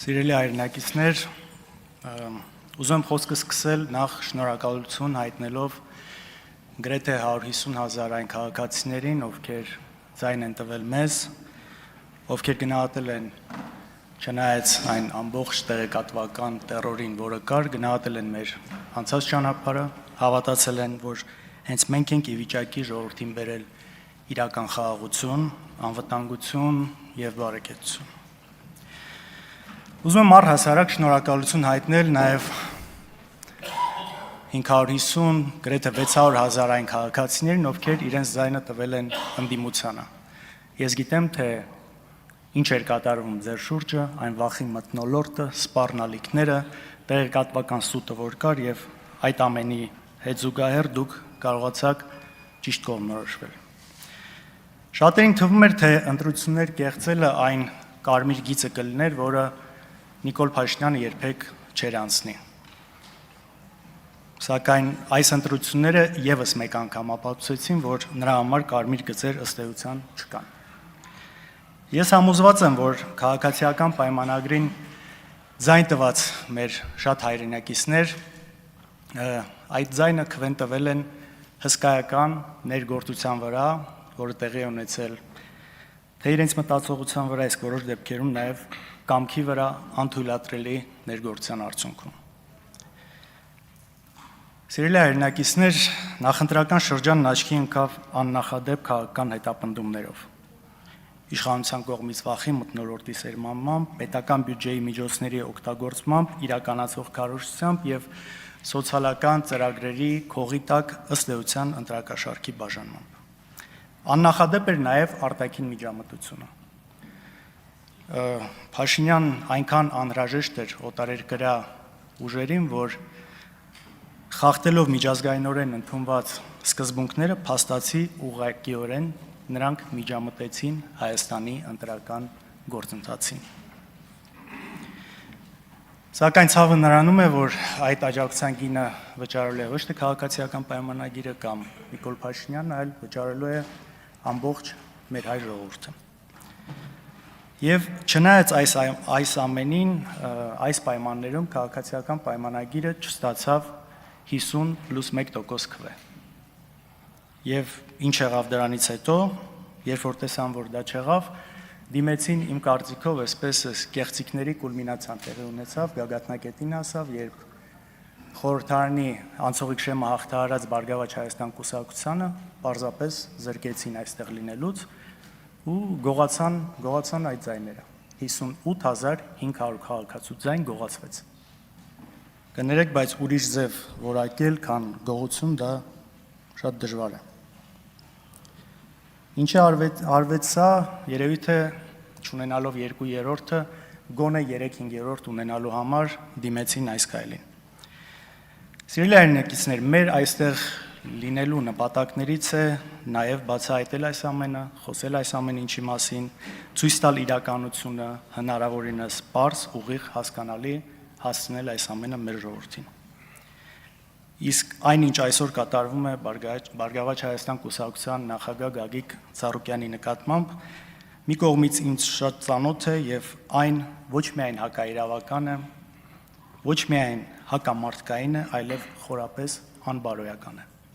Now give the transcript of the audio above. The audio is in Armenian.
Սիրելի հայրենակիցներ, ուզում եմ խոսքը սկսել նախ շնորհակալություն հայտնելով գրեթե 150,000 այն քաղաքացիներին, ովքեր ձայն են տվել մեզ, ովքեր գնահատել են, չնայած այն ամբողջ տեղեկատվական տերորին, որը կար, գնահատել են մեր անցած ճանապարհը, հավատացել են, որ հենց մենք ենք ի վիճակի ժողովրդին բերել իրական խաղաղություն, անվտանգություն եւ բարեկեցություն։ Ուզում եմ առհասարակ շնորհակալություն հայտնել նաև 550, գրեթե 600,000 այն քաղաքացիներին, ովքեր իրենց ձայնը տվել են ընդդիմությանը։ Ես գիտեմ, թե ինչ էր կատարվում ձեր շուրջը, այն վախի մթնոլորտը, սպառնալիքները, տեղեկատվական սուտը, որ կար, եւ այդ ամենի հետ զուգահեռ դուք կարողացաք ճիշտ կողմնորոշվել։ Շատերին թվում էր, թե ընտրություններ կեղծելը այն կարմիր գիծը կլիներ, որը Նիկոլ Փաշինյանը երբեք չեր անցնի։ Սակայն այս ընտրությունները եւս մեկ անգամ ապացուցեցին, որ նրա համար կարմիր գծեր ըստ էության չկան։ Ես համոզված եմ, որ քաղաքացիական պայմանագրին ձայն տված մեր շատ հայրենակիցներ այդ ձայնը քվեն տվել են հսկայական ներգործության վրա, որը տեղի է ունեցել թե իրենց մտածողության վրա, իսկ որոշ դեպքերում նաև կամքի վրա անթույլատրելի ներգործության արդյունքում։ Սիրելի հայրենակիցներ, նախընտրական շրջանն աչքի ընկավ աննախադեպ քաղաքական հետապնդումներով։ Իշխանության կողմից վախի մթնոլորտի սերմանմամբ, պետական բյուջեի միջոցների օգտագործմամբ, իրականացող քարոզությամբ եւ սոցիալական ծրագրերի քողի տակ ըստ էության ընտրակաշառքի բաժանմամբ։ Աննախադեպ էր նաև արտաքին միջամտությունը։ Փաշինյան այնքան անհրաժեշտ էր օտարերկրյա ուժերին, որ խախտելով միջազգայինորեն ընդունված սկզբունքները փաստացի ուղղակիորեն նրանք միջամտեցին Հայաստանի ընտրական գործընթացին։ Սակայն ցավը նրանում է, որ այդ աջակցության գինը վճարելու է ոչ թե քաղաքացիական պայմանագիրը կամ Նիկոլ Փաշինյանն, այլ վճարելու է ամբողջ մեր հայ ժողովուրդը։ Եվ չնայած այս ամենին, այս պայմաններում քաղաքացիական պայմանագիրը չստացավ 50+1% քվե։ Եվ ինչ եղավ դրանից հետո, երբ որ տեսան, որ դա չեղավ, դիմեցին իմ կարծիքով այսպես կեղծիքների կուլմինացիան տեղի ունեցավ, գագաթնակետին հասավ, երբ խորհրդարանի անցողիկ շեմը հաղթահարած Բարգավաճ Հայաստան կուսակցությանը պարզապես զրկեցին այստեղ լինելուց ու գողացան այդ ձայները։ 58,500 քաղաքացու ձայն գողացվեց։ Կներեք, բայց ուրիշ ձև որակել, քան գողություն, դա շատ դժվար է։ Ինչը արվեց սա, երևի թե չունենալով 2/3-ը, գոնե 3/5 ունենալու համար դիմեցին այս քայլին։ Սիրելի հայրենակիցներ, մեր այստեղ լինելու նպատակներից է նաև բացահայտել այս ամենը, խոսել այս ամեն ինչի մասին, ցույց տալ իրականությունը, հնարավորինս պարզ, ուղիղ, հասկանալի, հասցնել այս ամենը մեր ժողովրդին։ Իսկ այնինչ այսօր կատարվում է Բարգավաճ Հայաստան կուսակցության նախագահ Գագիկ Ծառուկյանի նկատմամբ, մի կողմից ինձ շատ ծանոթ է եւ այն ոչ միայն հակաիրավական է, ոչ միայն հակամարտկային է, այլև խորապես անբարոյական է։